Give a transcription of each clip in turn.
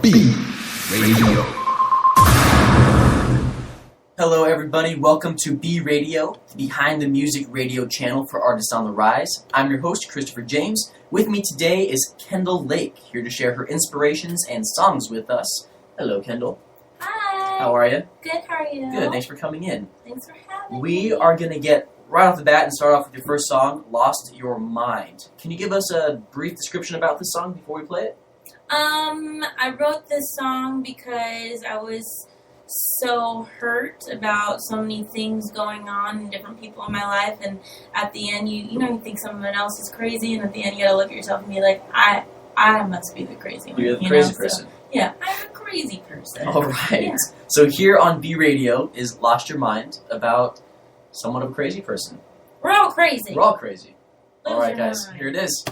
B Radio. Hello everybody, welcome to B Radio, the Behind the Music radio channel for artists on the rise. I'm your host, Christopher James. With me today is Kendall Lake, here to share her inspirations and songs with us. Hello, Kendall. Hi. How are you? Good, how are you? Good, thanks for coming in. Thanks for having me. We are going to get right off the bat and start off with your first song, Lost Your Mind. Can you give us a brief description about this song before we play it? I wrote this song because I was so hurt about so many things going on and different people in my life, and at the end you think someone else is crazy, and at the end you gotta look at yourself and be like, I must be the crazy one. You're the crazy person. So, yeah, I'm a crazy person. Alright. Yeah. So here on B Radio is Lost Your Mind, about somewhat of a crazy person. We're all crazy. We're all crazy. Lose Alright your guys, mind. here it is.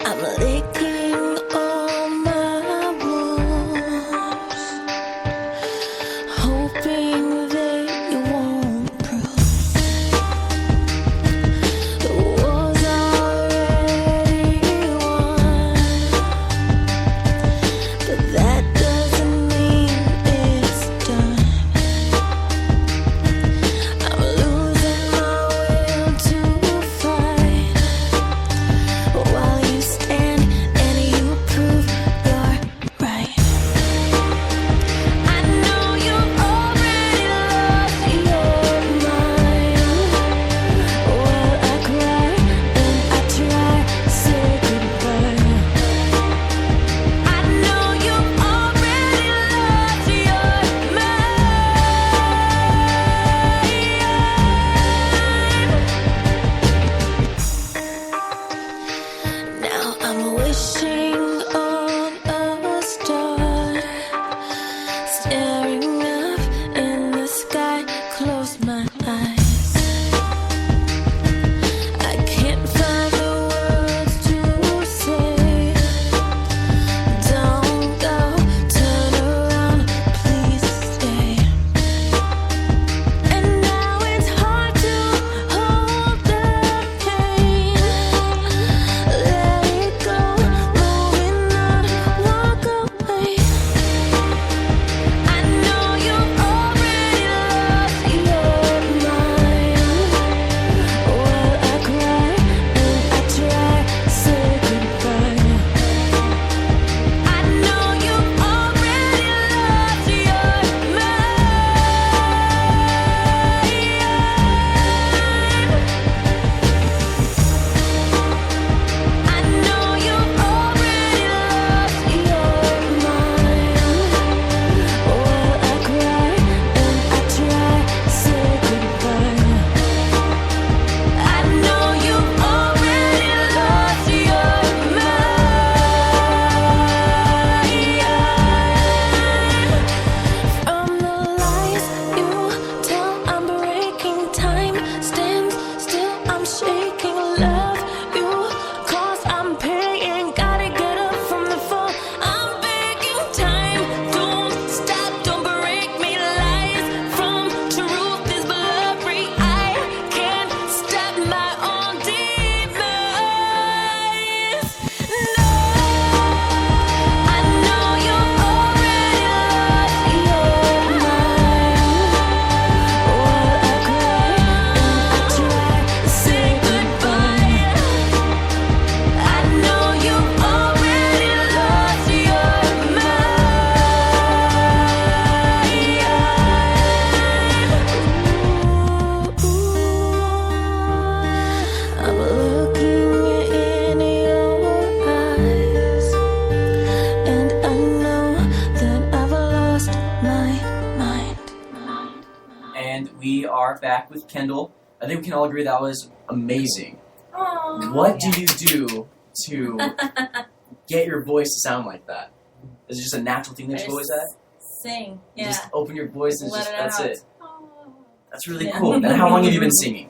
I'm licking all my wounds, hoping they won't bruise. The war's already won, but that doesn't mean it's done. I'm losing my will to fight, while you stand and you prove you're right. I know you've already lost your mind. While I cry and I try to say goodbye, I know you've already lost your mind. Now I'm wishing on a star, staring up in the sky, close my eyes. I can't find the words to say. Don't go, turn around, please stay. And now it's hard to hold the pain. Let it go, moving on, walk away. I know you've already lost your mind. While I cry and I try to say goodbye, I know you've already lost your mind. I know you've already lost your mind. While I cry and I try to say goodbye, I know you've already lost your mind. From the lies you tell, I'm breaking time. Stand still, I'm shaking. Love you, cause I'm paying. Gotta get up from the fall, I'm begging time. Don't stop, don't break me. Lies from truth is blurry. I can't stop my own demise. No, I know you've already lost your mind. While I cry and I try to say goodbye, I know you've already lost your mind. I'm looking in your eyes, and I know that I've lost my mind. And we are back with Kendall. I think we can all agree that was amazing. Aw. What do you do to get your voice to sound like that? Is it just a natural thing that you've always had? Sing, You yeah. Just open your voice and Let just it that's out. it. Oh. That's really Yeah. cool. And how long have you been singing?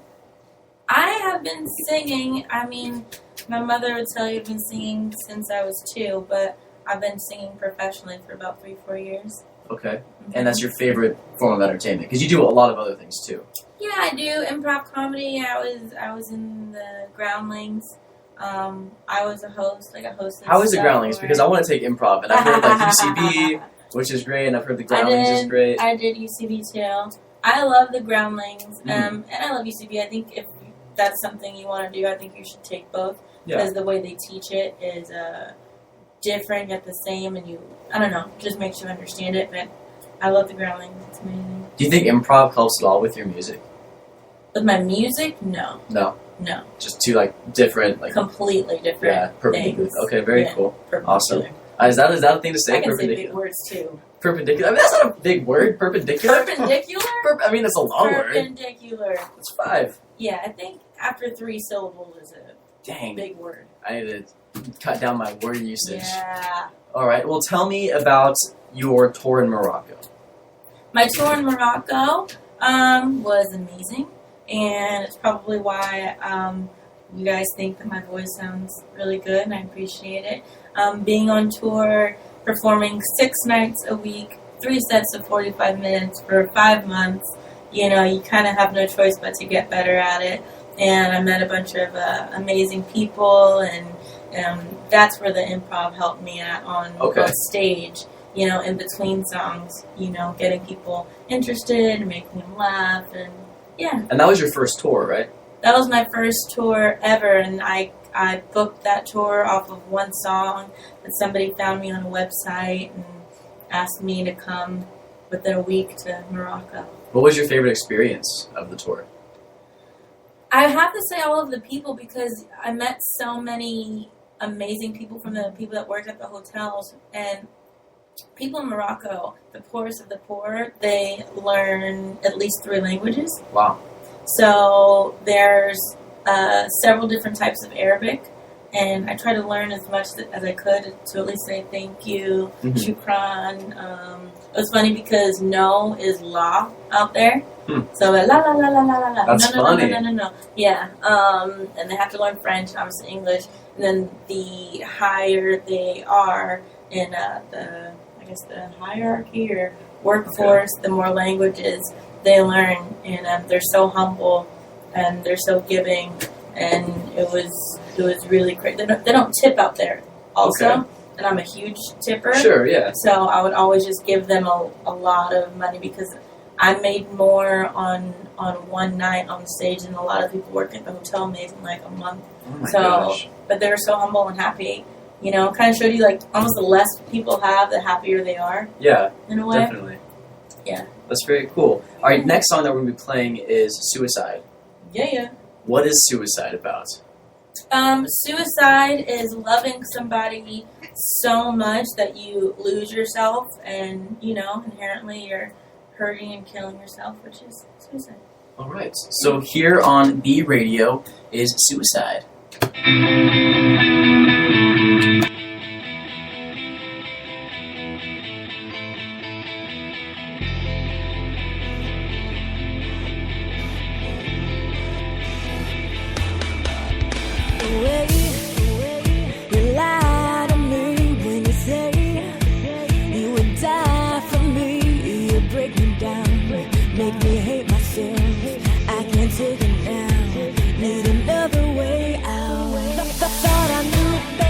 I have been singing. I mean, my mother would tell you I've been singing since I was 2, but I've been singing professionally for about 3-4 years. Okay. And that's your favorite form of entertainment? Because you do a lot of other things too. Yeah, I do improv comedy. I was in the Groundlings. I was a host, like a hostess. How is the Groundlings? Because I want to take improv, and I've heard like UCB, which is great, and I've heard the Groundlings is great. I did UCB too. I love the Groundlings, and I love UCB. I think if that's something you want to do, I think you should take both. Because the way they teach it is different yet the same, and I don't know, just makes you understand it. But I love the Groundlings. It's amazing. Do you think improv helps at all with your music? With my music, no. No. No. Just two like different, like completely different. Yeah, perpendicular. Things. Okay, very cool. Awesome. Is that a thing to say? I can say big words too. Perpendicular. I mean, that's not a big word. Perpendicular. Perpendicular. I mean, it's a long word. Perpendicular. It's 5. Yeah, I think after 3 syllables is a big word. I need to cut down my word usage. Yeah. All right. Well, tell me about your tour in Morocco. My tour in Morocco was amazing, and it's probably why you guys think that my voice sounds really good, and I appreciate it. Being on tour, performing 6 nights a week, 3 sets of 45 minutes for 5 months, you kind of have no choice but to get better at it. And I met a bunch of amazing people, and that's where the improv helped me on stage, in between songs, getting people interested, making them laugh, and yeah. And that was your first tour, right? That was my first tour ever, and I booked that tour off of one song that somebody found me on a website and asked me to come within a week to Morocco. What was your favorite experience of the tour? I have to say all of the people, because I met so many amazing people from the people that worked at the hotels, and people in Morocco, the poorest of the poor, they learn at least 3 languages. Wow. So there's several different types of Arabic, and I try to learn as much as I could to at least say thank you, shukran. It was funny because no is la out there. So la la la la la la la. That's funny. No. Yeah. And they have to learn French, obviously English, and then the higher they are in the hierarchy or workforce, the more languages they learn, and they're so humble and they're so giving, and it was really great. They don't tip out there also, and I'm a huge tipper. Sure, yeah. So I would always just give them a lot of money, because I made more on one night on stage than a lot of people working at the hotel made in like a month. Oh my gosh. But they were so humble and happy. Kind of showed you like almost the less people have, the happier they are. Yeah, in a way. Definitely. Yeah. That's very cool. All right, next song that we're going to be playing is Suicide. Yeah. What is suicide about? Suicide is loving somebody so much that you lose yourself, and, inherently you're hurting and killing yourself, which is suicide. All right. So here on B Radio is Suicide. You lie to me when you say you would die for me. You break me down, make me hate myself. I can't take it now, need another way out. Thought I knew better.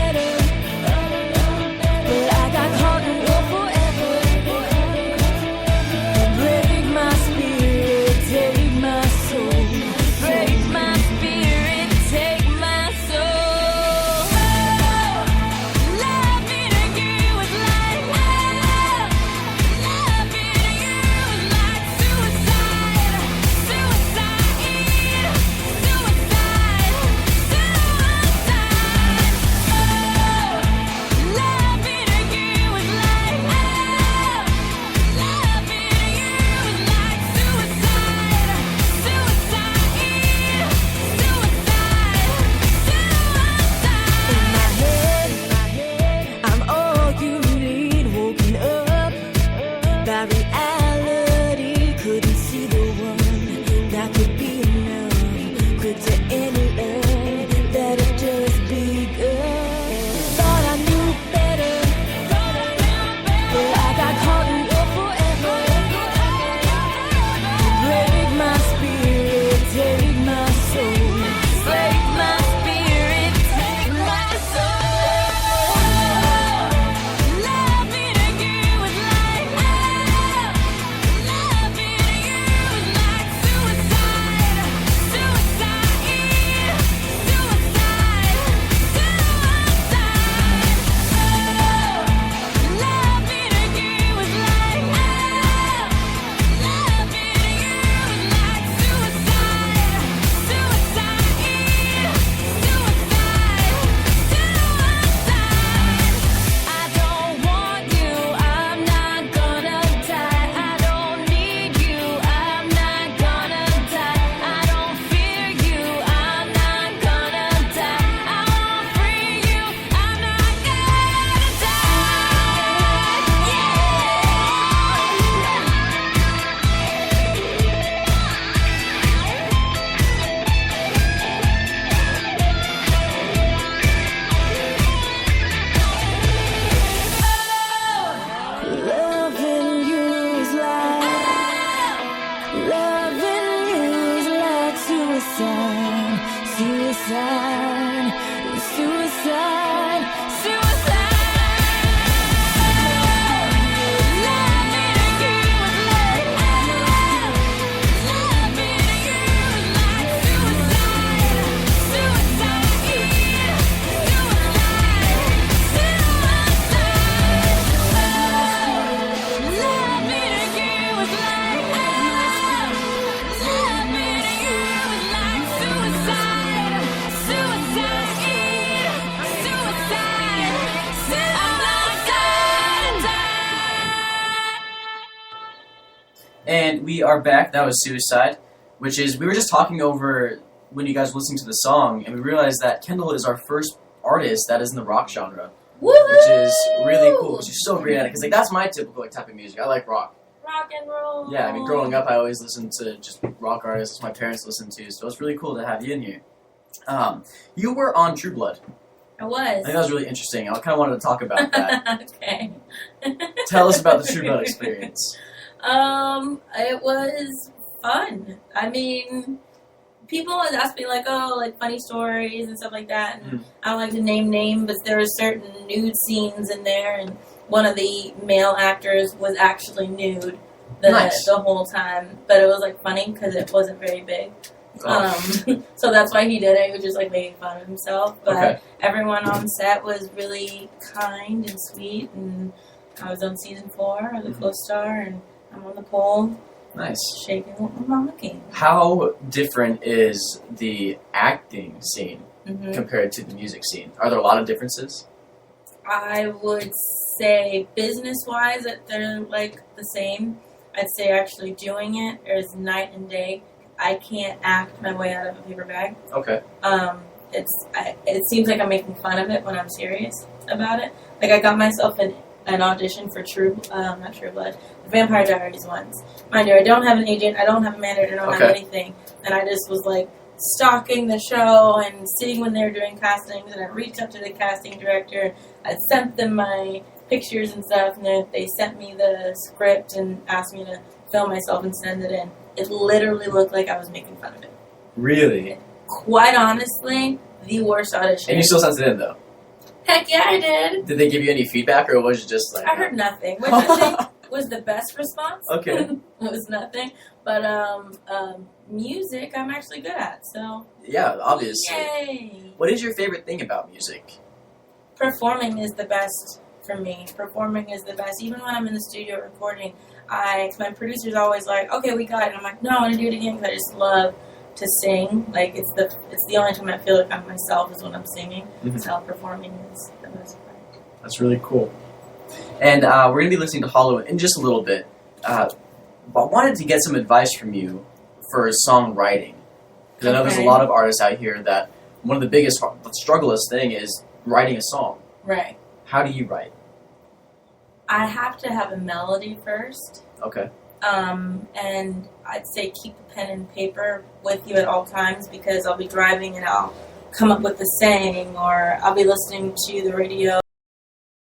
And we are back. That was Suicide, which is, we were just talking over when you guys were listening to the song, and we realized that Kendall is our first artist that is in the rock genre, Woo-hoo! which is really cool. She's so great at it, because like, that's my typical like, type of music. I like rock. Rock and roll. Yeah, I mean, growing up, I always listened to just rock artists my parents listened to, so it's really cool to have you in here. You were on True Blood. I was. I think that was really interesting. I kind of wanted to talk about that. Okay. Tell us about the True Blood experience. It was fun. I mean, people always ask me like, oh, like funny stories and stuff like that. And I don't like to name names, but there were certain nude scenes in there, and one of the male actors was actually nude the whole time. But it was like funny because it wasn't very big. So that's why he did it. He was just like making fun of himself. But everyone on set was really kind and sweet. And I was on season 4 as a co-star, and I'm on the pole. Nice. Shaking with my monkey. How different is the acting scene compared to the music scene? Are there a lot of differences? I would say business-wise that they're like the same. I'd say actually doing it is night and day. I can't act my way out of a paper bag. Okay. It seems like I'm making fun of it when I'm serious about it. Like I got myself an audition for not True Blood, the Vampire Diaries once. Mind you, I don't have an agent, I don't have a manager, I don't have anything. And I just was like stalking the show and seeing when they were doing castings, and I reached up to the casting director. I sent them my pictures and stuff, and they sent me the script and asked me to film myself and send it in. It literally looked like I was making fun of it. Really? Quite honestly, the worst audition. And you still sent it in, though? Heck yeah, I did. Did they give you any feedback, or was it just like... I heard nothing, which I think was the best response. Okay. It was nothing. But music, I'm actually good at, so... Yeah, obviously. Yay! What is your favorite thing about music? Performing is the best for me. Performing is the best. Even when I'm in the studio recording, my producer's always like, okay, we got it. I'm like, no, I want to do it again, because I just love to sing. Like, it's the only time I feel like I'm myself is when I'm singing. So performing is the best part. That's really cool. And we're going to be listening to Hollow in just a little bit. But I wanted to get some advice from you for songwriting. Because I know there's a lot of artists out here that one of the biggest strugglest thing is writing a song. Right. How do you write? I have to have a melody first. Okay. And I'd say keep a pen and paper with you at all times, because I'll be driving and I'll come up with the saying, or I'll be listening to the radio